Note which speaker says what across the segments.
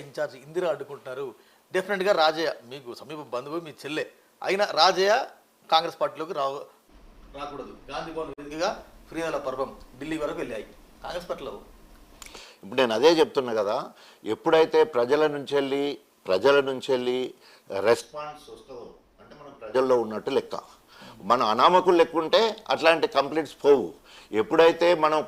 Speaker 1: Incharge Indira అడ్డుకుంటున్నారు. డెఫినెట్గా రాజయ్య మీకు సమీప బంధువు, మీ చెల్లె అయినా రాజయ్య కాంగ్రెస్ పార్టీలోకి రాకూడదు. గాంధీ భవన్ వేదికగా ఫిర్యాదుల పర్వం ఢిల్లీ వరకు వెళ్ళాయి. కాంగ్రెస్ పార్టీలో
Speaker 2: ఇప్పుడు నేను అదే చెప్తున్నా కదా, ఎప్పుడైతే ప్రజల నుంచి వెళ్ళి రెస్పాన్స్ వస్తుందో అంటే మనం ప్రజల్లో ఉన్నట్టు లెక్క. మనం అనామకులు లెక్క ఉంటే అట్లాంటి కంప్లైంట్స్ పోవు. ఎప్పుడైతే మనం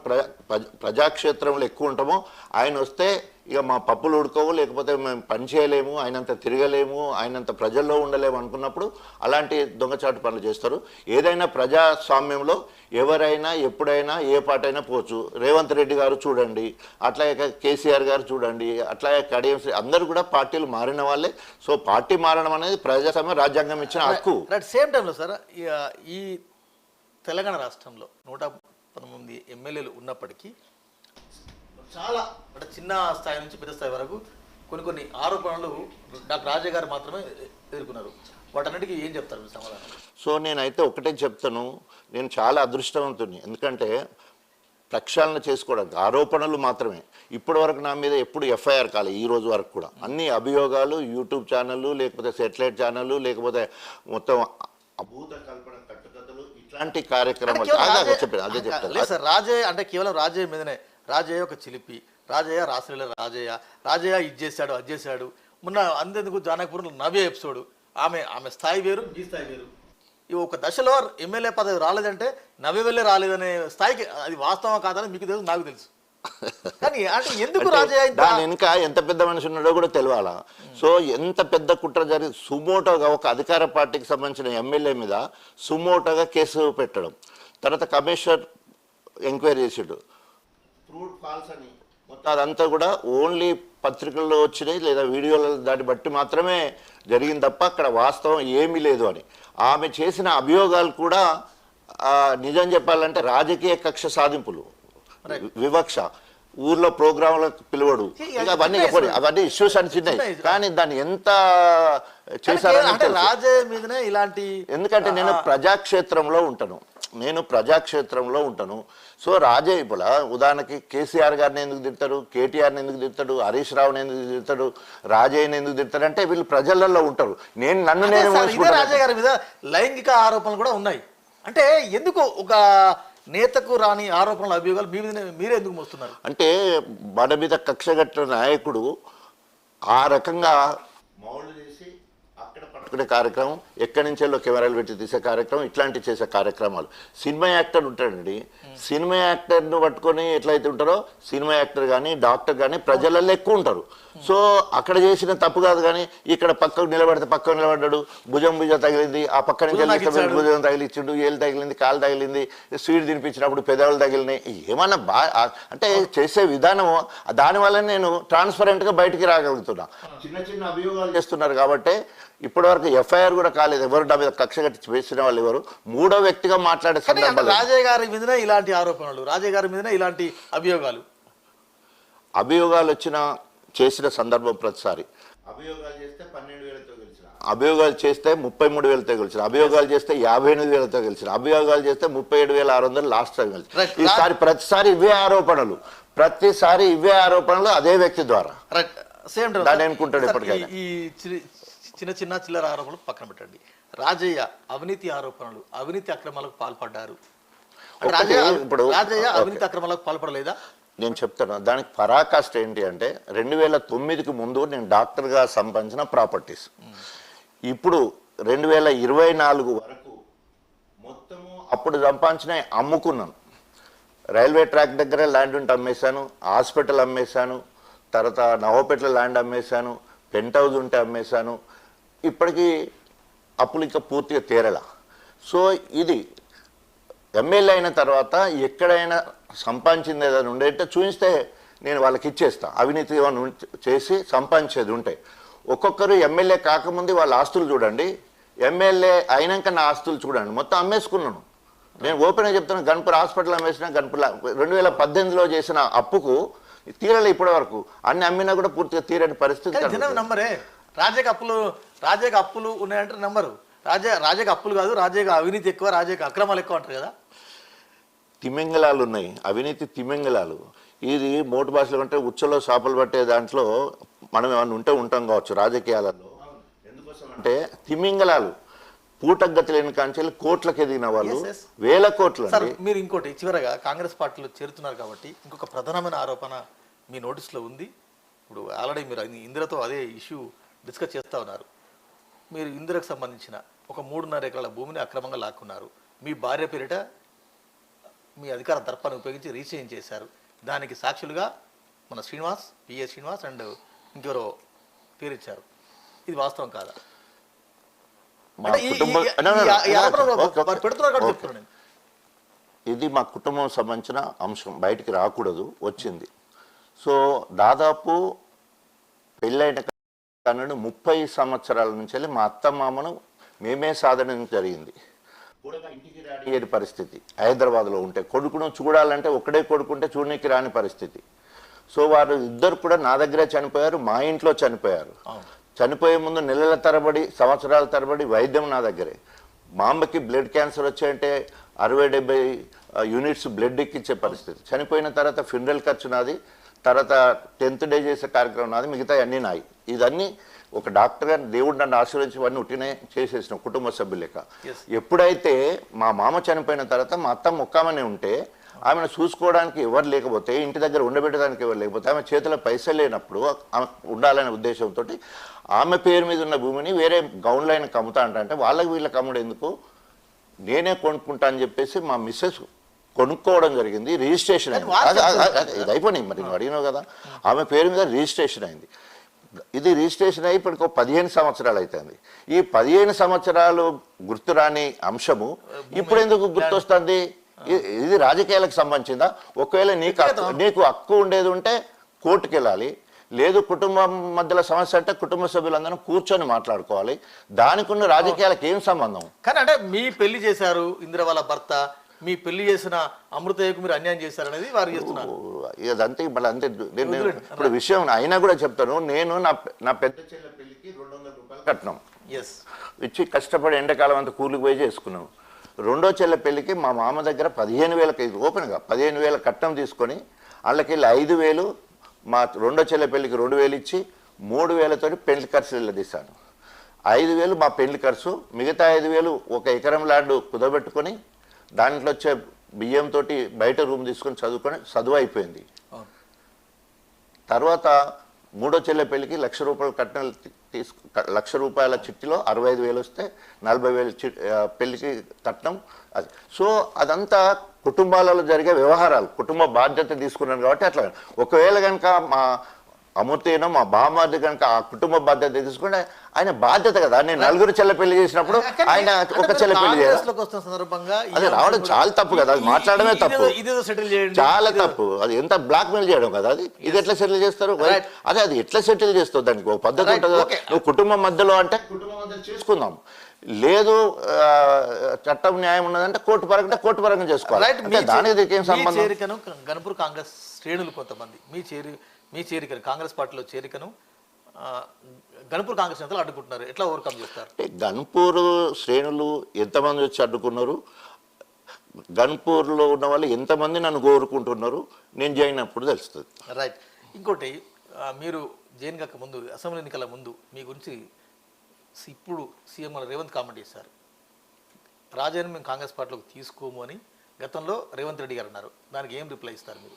Speaker 2: ప్రజాక్షేత్రంలో ఎక్కువ ఉంటామో ఆయన వస్తే ఇక మా పప్పులు ఉడుకోవు, లేకపోతే మేము పని చేయలేము, ఆయనంత తిరగలేము, ఆయనంత ప్రజల్లో ఉండలేము అనుకున్నప్పుడు అలాంటి దొంగచాటు పనులు చేస్తారు. ఏదైనా ప్రజాస్వామ్యంలో ఎవరైనా ఎప్పుడైనా ఏ పాటైనా పోవచ్చు. రేవంత్ రెడ్డి గారు చూడండి, అట్లాగే కేసీఆర్ గారు చూడండి, అట్లాగే కడియం అందరూ కూడా పార్టీలు మారిన వాళ్ళే. సో పార్టీ మారడం అనేది ప్రజాస్వామ్యం, రాజ్యాంగం ఇచ్చిన హక్కు.
Speaker 1: అట్ సేమ్ టైంలో సార్ ఈ తెలంగాణ రాష్ట్రంలో 119 ఎమ్మెల్యేలు ఉన్నప్పటికీ చాలా అంటే చిన్న స్థాయి నుంచి పెద్ద స్థాయి వరకు కొన్ని ఆరోపణలు డాక్టర్ రాజయ్య గారు మాత్రమే ఎదుర్కొన్నారు. వాటన్నిటికీ ఏం చెప్తారు మీరు సమాధానం?
Speaker 2: సో నేనైతే ఒకటే చెప్తాను, నేను చాలా అదృష్టవంతుని. ఎందుకంటే ప్రక్షాళన చేసుకోవడానికి ఆరోపణలు మాత్రమే. ఇప్పటి వరకు నా మీద ఎప్పుడు ఎఫ్ఐఆర్ కాలేదు. ఈ రోజు వరకు కూడా అన్ని అభియోగాలు, యూట్యూబ్ ఛానళ్ళు, లేకపోతే సెటిలైట్ ఛానళ్ళు, లేకపోతే మొత్తం అభూత కల్పన కట్టుకథలు, ఇట్లాంటి కార్యక్రమాలు చెప్పాను. అదే చెప్తాను
Speaker 1: సార్. రాజయ్య అంటే కేవలం రాజయ్య మీదనే, రాజయ్య ఒక చిలిపి, రాజయ్య రాసలీల రాజయ్య ఇది చేశాడు అది చేశాడు. మొన్న అంతేందుకు జానకపురంలో నవ్య ఎపిసోడ్, ఆమె స్థాయి వేరు, ఈ స్థాయి వేరు. ఈ ఒక దశలో ఎమ్మెల్యే పదవి రాలేదంటే నవ్య వెళ్ళే రాలేదనే స్థాయికి అది వాస్తవం కాదని మీకు తెలుసు, నాకు తెలుసు. కానీ అంటే ఎందుకు రాజయ్య
Speaker 2: దాని వెనుక ఎంత పెద్ద మనిషి ఉన్నాడో కూడా తెలియాలా. సో ఎంత పెద్ద కుట్ర జరిగి సుమోటోగా ఒక అధికార పార్టీకి సంబంధించిన ఎమ్మెల్యే మీద సుమోటోగా కేసు పెట్టడం, తర్వాత కమిషనర్ ఎంక్వైరీ చేసాడు, ఫ్రూట్ ఫాల్స్ అని మొత్తం అదంతా కూడా ఓన్లీ పత్రికల్లో వచ్చినాయి లేదా వీడియోల దాన్ని బట్టి మాత్రమే జరిగింది తప్ప అక్కడ వాస్తవం ఏమీ లేదు అని. ఆమె చేసిన అభియోగాలు కూడా నిజం చెప్పాలంటే రాజకీయ కక్ష సాధింపులు, వివక్ష, ఊర్లో ప్రోగ్రాంలకు పిలువడు, అవన్నీ ఇష్యూస్ అని చిన్నాయి. కానీ దాన్ని ఎంత చేశారంటే
Speaker 1: రాజయ్య మీదనే ఇలాంటి,
Speaker 2: ఎందుకంటే నేను ప్రజాక్షేత్రంలో ఉంటాను. సో రాజయ్య ఇప్పుడు ఉదాహరణకి కేసీఆర్ గారిని ఎందుకు తిడతాడు, కేటీఆర్ని ఎందుకు తిడతాడు, హరీష్ రావుని ఎందుకు తిడతాడు, రాజయ్యని ఎందుకు తిడతాడు అంటే వీళ్ళు ప్రజలలో ఉంటారు. నన్ను
Speaker 1: రాజయ్య గారి మీద లైంగిక ఆరోపణలు కూడా ఉన్నాయి. అంటే ఎందుకు ఒక నేతకు రాని ఆరోపణలు, అభియోగాలు మీ మీద మీరే ఎందుకు మోస్తున్నారు?
Speaker 2: అంటే మన మీద కక్షగట్టిన నాయకుడు ఆ రకంగా మౌళ్ళు చేసి అక్కడ పట్టుకునే కార్యక్రమం, ఎక్కడి నుంచెల్లో కెమెరాలు పెట్టి తీసే కార్యక్రమం, ఇట్లాంటివి చేసే కార్యక్రమాలు. సినిమా యాక్టర్ ఉంటాడండి, సినిమా యాక్టర్ను పట్టుకొని ఎట్లయితే ఉంటారో సినిమా యాక్టర్ కానీ డాక్టర్ కానీ ప్రజలలో ఎక్కువ ఉంటారు. సో అక్కడ చేసిన తప్పు కాదు, కానీ ఇక్కడ పక్కకు నిలబడ్డాడు, భుజం తగిలింది, ఆ పక్క నుంచి భుజం తగిలిచ్చిండు, ఏళ్ళు తగిలింది, కాలు తగిలింది, స్వీట్ తినిపించినప్పుడు పెదవులు తగిలినాయి, ఏమన్నా అంటే చేసే విధానం, దానివల్ల నేను ట్రాన్స్పరెంట్గా బయటికి రాగలుగుతున్నా. చిన్న అభియోగాలు చేస్తున్నారు కాబట్టి ఇప్పటివరకు ఎఫ్ఐఆర్ కూడా కాలేదు. ఎవరు నా మీద కక్ష కట్టి వేసిన వాళ్ళు ఎవరు, మూడో వ్యక్తిగా మాట్లాడే సందర్భాలు.
Speaker 1: రాజయ్య గారి మీదనే ఇలాంటి ఆరోపణలు, రాజయ్య గారి మీదనే ఇలాంటి
Speaker 2: అభియోగాలు చేసిన సందర్భం ప్రతిసారి అభియోగాలు చేస్తే 12,000తో గెలిచిన, అభియోగాలు చేస్తే 33,000తో గెలిచిన, అభియోగాలు చేస్తే 58,000తో గెలిచిన, అభియోగాలు చేస్తే 37,600 లాస్ట్ టైం గెలిచిన. ఈసారి ప్రతిసారి ఇవే ఆరోపణలు అదే వ్యక్తి ద్వారా దాన్ని అనుకుంటాడు. ఎప్పటికైనా
Speaker 1: ఈ చిన్న చిల్లర ఆరోపణలు పక్కన పెట్టండి. రాజయ్య అవినీతి ఆరోపణలు, అవినీతి అక్రమాలకు పాల్పడ్డారు. రాజయ్య అవినీతి అక్రమాలకు పాల్పడలేదా?
Speaker 2: నేను చెప్తాను. దానికి పరాకాష్ట ఏంటి అంటే 2009కి ముందు నేను డాక్టర్గా సంపాదించిన ప్రాపర్టీస్ ఇప్పుడు 2024 వరకు మొత్తము అప్పుడు సంపాదించిన అమ్ముకున్నాను. రైల్వే ట్రాక్ దగ్గర ల్యాండ్ ఉంటే అమ్మేశాను, హాస్పిటల్ అమ్మేశాను, తర్వాత నవోపేటలో ల్యాండ్ అమ్మేశాను, పెంట్ హౌస్ ఉంటే అమ్మేశాను. ఇప్పటికీ అప్పులు ఇంకా పూర్తిగా తీరలా. సో ఇది ఎమ్మెల్యే అయిన తర్వాత ఎక్కడైనా సంపాదించింది ఏదైనా ఉండేటో చూపిస్తే నేను వాళ్ళకి ఇచ్చేస్తా. అవినీతి చేసి సంపాదించేది ఉంటే ఒక్కొక్కరు ఎమ్మెల్యే కాకముందు వాళ్ళ ఆస్తులు చూడండి, ఎమ్మెల్యే అయినాక నా ఆస్తులు చూడండి, మొత్తం అమ్మేసుకున్నాను. నేను ఓపెన్గా చెప్తాను, గన్పూర్ హాస్పిటల్ అమ్మేసిన, గన్పూర్ 2018లో చేసిన అప్పుకు తీరలే ఇప్పటి వరకు. అన్ని అమ్మినా కూడా పూర్తిగా తీరని పరిస్థితి.
Speaker 1: నమ్మరే రాజయ్యకు అప్పులు ఉన్నాయంటే నమ్మరు. రాజయ్యకు అప్పులు కాదు, రాజయ్యకు అవినీతి ఎక్కువ, రాజయ్యకు అక్రమాలు ఎక్కువ అంటారు కదా.
Speaker 2: తిమింగలాలు ఉన్నాయి, అవినీతి తిమింగలాలు. ఇది మోటు భాషలో అంటే ఉచ్చలో చేపలు పట్టే దాంట్లో మనం ఏమన్నా ఉంటే ఉంటాం కావచ్చు రాజకీయాలలో. ఎందుకోసం అంటే తిమింగలాలు పూటగతి లేని కాంచెలు కోట్లకి ఎదిగిన వాళ్ళు,
Speaker 1: Yes, yes.
Speaker 2: వేల కోట్లు
Speaker 1: సార్
Speaker 2: అండి.
Speaker 1: మీరు ఇంకోటి చివరగా కాంగ్రెస్ పార్టీలో చేరుతున్నారు కాబట్టి ఇంకొక ప్రధానమైన ఆరోపణ మీ నోటీస్లో ఉంది. ఇప్పుడు ఆల్రెడీ మీరు ఇందిరతో అదే ఇష్యూ డిస్కస్ చేస్తూ ఉన్నారు. మీరు ఇందిరకు సంబంధించిన ఒక 3.5 ఎకరాల భూమిని అక్రమంగా లాక్కున్నారు. మీ భార్య పేరిట మీ అధికార దర్పాన్ని ఉపయోగించి రీచేంజ్ చేశారు. దానికి సాక్షులుగా మన శ్రీనివాస్, పిఎస్ శ్రీనివాస్ అండ్ ఇంకెవరో పేరు ఇచ్చారు. ఇది వాస్తవం కాదా?
Speaker 2: మా
Speaker 1: అంటే
Speaker 2: కుటుంబం
Speaker 1: పెడుతున్నారు కాబట్టి చెప్తున్నాను నేను.
Speaker 2: ఇది మా కుటుంబం సంబంధించిన అంశం, బయటికి రాకూడదు, వచ్చింది. సో దాదాపు పెళ్ళైన కానుండి 30 సంవత్సరాల నుంచి వెళ్ళి మా అత్తమామను మేమే సాధన జరిగింది. ఇంటికి రాని పరిస్థితి హైదరాబాద్లో ఉంటే, కొడుకును చూడాలంటే ఒకడే కొడుకుంటే చూడడానికి రాని పరిస్థితి. సో వారు ఇద్దరు కూడా నా దగ్గరే చనిపోయారు, మా ఇంట్లో చనిపోయారు. చనిపోయే ముందు నెలల తరబడి, సంవత్సరాల తరబడి వైద్యం నా దగ్గరే. మా అమ్మకి బ్లడ్ క్యాన్సర్ వచ్చాయంటే 60-70 యూనిట్స్ బ్లడ్ ఎక్కించే పరిస్థితి. చనిపోయిన తర్వాత ఫ్యూనరల్ ఖర్చు నాది, తర్వాత 10th డే చేసే కార్యక్రమం నాది, మిగతా అన్నీ నాయి. ఇదన్నీ ఒక డాక్టర్ గారు దేవుడు నన్ను ఆశీర్వదించి ఇవన్నీ ఉట్టినే చేసేసిన కుటుంబ సభ్యులేక. ఎప్పుడైతే మా మామ చనిపోయిన తర్వాత మా అత్త మొక్కమనే ఉంటే, ఆమెను చూసుకోవడానికి ఎవరు లేకపోతే, ఇంటి దగ్గర ఉండబెట్టడానికి ఎవరు లేకపోతే, ఆమె చేతిలో పైసలు లేనప్పుడు ఆమె ఉండాలనే ఉద్దేశంతో ఆమె పేరు మీద ఉన్న భూమిని వేరే గౌన్లైన కమ్ముతా అంటే వాళ్ళకి వీళ్ళకి అమ్ముడు ఎందుకు, నేనే కొనుక్కుంటా అని చెప్పేసి మా మిస్సెస్ కొనుక్కోవడం జరిగింది. రిజిస్ట్రేషన్ అయింది. ఇది అయిపోయినాయి, మరి నువ్వు అడిగినావు కదా, ఆమె పేరు మీద రిజిస్ట్రేషన్ అయింది. ఇది రిజిస్ట్రేషన్ అయ్యి ఇప్పటికో 15 సంవత్సరాలు అవుతుంది. ఈ 15 సంవత్సరాలు గుర్తురాని అంశము ఇప్పుడు ఎందుకు గుర్తొస్తుంది? ఇది రాజకీయాలకు సంబంధించిందా? ఒకవేళ నీకు హక్కు ఉండేది ఉంటే కోర్టుకు వెళ్ళాలి, లేదు కుటుంబం మధ్యలో సమస్య అంటే కుటుంబ సభ్యులందరం కూర్చొని మాట్లాడుకోవాలి. దానికి ఉన్న రాజకీయాలకు ఏం సంబంధం?
Speaker 1: కానీ అంటే మీ పెళ్లి చేశారు ఇందిర వాళ్ళ భర్త, మీ పెళ్లి చేసిన అమృతయ్యకు మీరు అన్యాయం చేశారనేది వారు చేస్తున్నారు.
Speaker 2: ఇదంతే మళ్ళీ అంతే. నేను ఇప్పుడు విషయం అయినా కూడా చెప్తాను. నేను నా పెద్ద చెల్లె పెళ్లికి 200 రూపాయలు కట్టినాం ఇచ్చి కష్టపడి ఎండాకాలం అంతా కూలికి పోయి చేసుకున్నాం. రెండో చెల్లె పెళ్లికి మా మామ దగ్గర 15,000 ఓపెన్గా 15,000 కట్నం తీసుకొని వాళ్ళకెళ్ళి 5,000, మా రెండో చెల్లె పెళ్లికి 2,000 ఇచ్చి 3,000తో పెళ్లి ఖర్చు వెళ్ళదీశాను. 5,000 మా పెళ్లి ఖర్చు, మిగతా 5,000 ఒక ఎకరం ల్యాండ్ కుదబెట్టుకొని దాంట్లో వచ్చే బియ్యంతో బయట రూమ్ తీసుకొని చదువు అయిపోయింది. తర్వాత మూడో చెల్లె పెళ్లికి 1,00,000 రూపాయలు కట్నం 1,00,000 రూపాయల చిట్టిలో 65,000 వస్తే 40,000 పెళ్లికి కట్నం. అది సో అదంతా కుటుంబాలలో జరిగే వ్యవహారాలు, కుటుంబ బాధ్యత తీసుకున్నాను కాబట్టి అట్లా. ఒకవేళ కనుక మా అమూర్తేనో మా బామ్మార్ది కనుక ఆ కుటుంబ బాధ్యత తీసుకుంటే ఆయన బాధ్యత కదా. నేను 4 చెల్ల పెళ్లి చేసినప్పుడు ఆయన ఒక చెల్ల పెళ్లి అది రావడం చాలా తప్పు కదా, అది మాట్లాడమే తప్పు, చాలా తప్పు. అది ఎంత బ్లాక్ మెయిల్ చేయడం కదా. ఇది ఎట్లా సెటిల్ చేస్తారు? అది ఎట్లా సెటిల్ చేస్తావు? దానికి ఒక పద్ధతి ఉంటుంది. నువ్వు కుటుంబం మధ్యలో అంటే కుటుంబం మధ్యలో చేసుకుందాం, లేదు చట్టం న్యాయం ఉన్నదంటే కోర్టు పరంగా చేసుకోవాలి. దానికి ఏం సంబంధం?
Speaker 1: గణపూర్ కాంగ్రెస్ శ్రేణులు కొంతమంది మీ చేరికను కాంగ్రెస్ పార్టీలో చేరికను గణపూర్ కాంగ్రెస్ నేతలు అడ్డుకుంటున్నారు. ఎట్లా ఓవర్కమ్ చేస్తారు?
Speaker 2: గణపూర్ శ్రేణులు ఎంతమంది వచ్చి అడ్డుకున్నారు, గణపూర్లో ఉన్న వాళ్ళు ఎంతమంది నన్ను కోరుకుంటున్నారు, నేను జాయిన్ అప్పుడు తెలుస్తుంది.
Speaker 1: రైట్. ఇంకోటి, మీరు జైన్ కాక ముందు, అసెంబ్లీ ఎన్నికల ముందు మీ గురించి ఇప్పుడు సీఎం రేవంత్ కామెంట్ చేశారు. రాజాని మేము కాంగ్రెస్ పార్టీలోకి తీసుకోము అని గతంలో రేవంత్ రెడ్డి గారు అన్నారు. దానికి ఏం రిప్లై ఇస్తారు మీరు?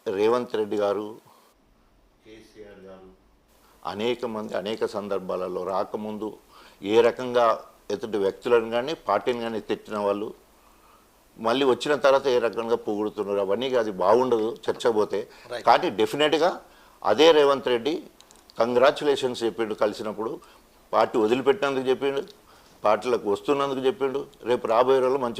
Speaker 2: రేవంత్ రెడ్డి గారు, కేసీఆర్ గారు అనేక మంది అనేక సందర్భాలలో రాకముందు ఏ రకంగా ఎదుటి వ్యక్తులను కానీ పార్టీని కానీ తిట్టిన వాళ్ళు మళ్ళీ వచ్చిన తర్వాత ఏ రకంగా పొగుడుతున్నారు, అవన్నీ అది బాగుండదు చర్చ పోతే. కానీ డెఫినెట్గా అదే రేవంత్ రెడ్డి కంగ్రాచులేషన్స్ చెప్పిండు కలిసినప్పుడు, పార్టీ వదిలిపెట్టినందుకు చెప్పిండు, పార్టీలకు వస్తున్నందుకు చెప్పిండు, రేపు రాబోయే రోజుల్లో మంచి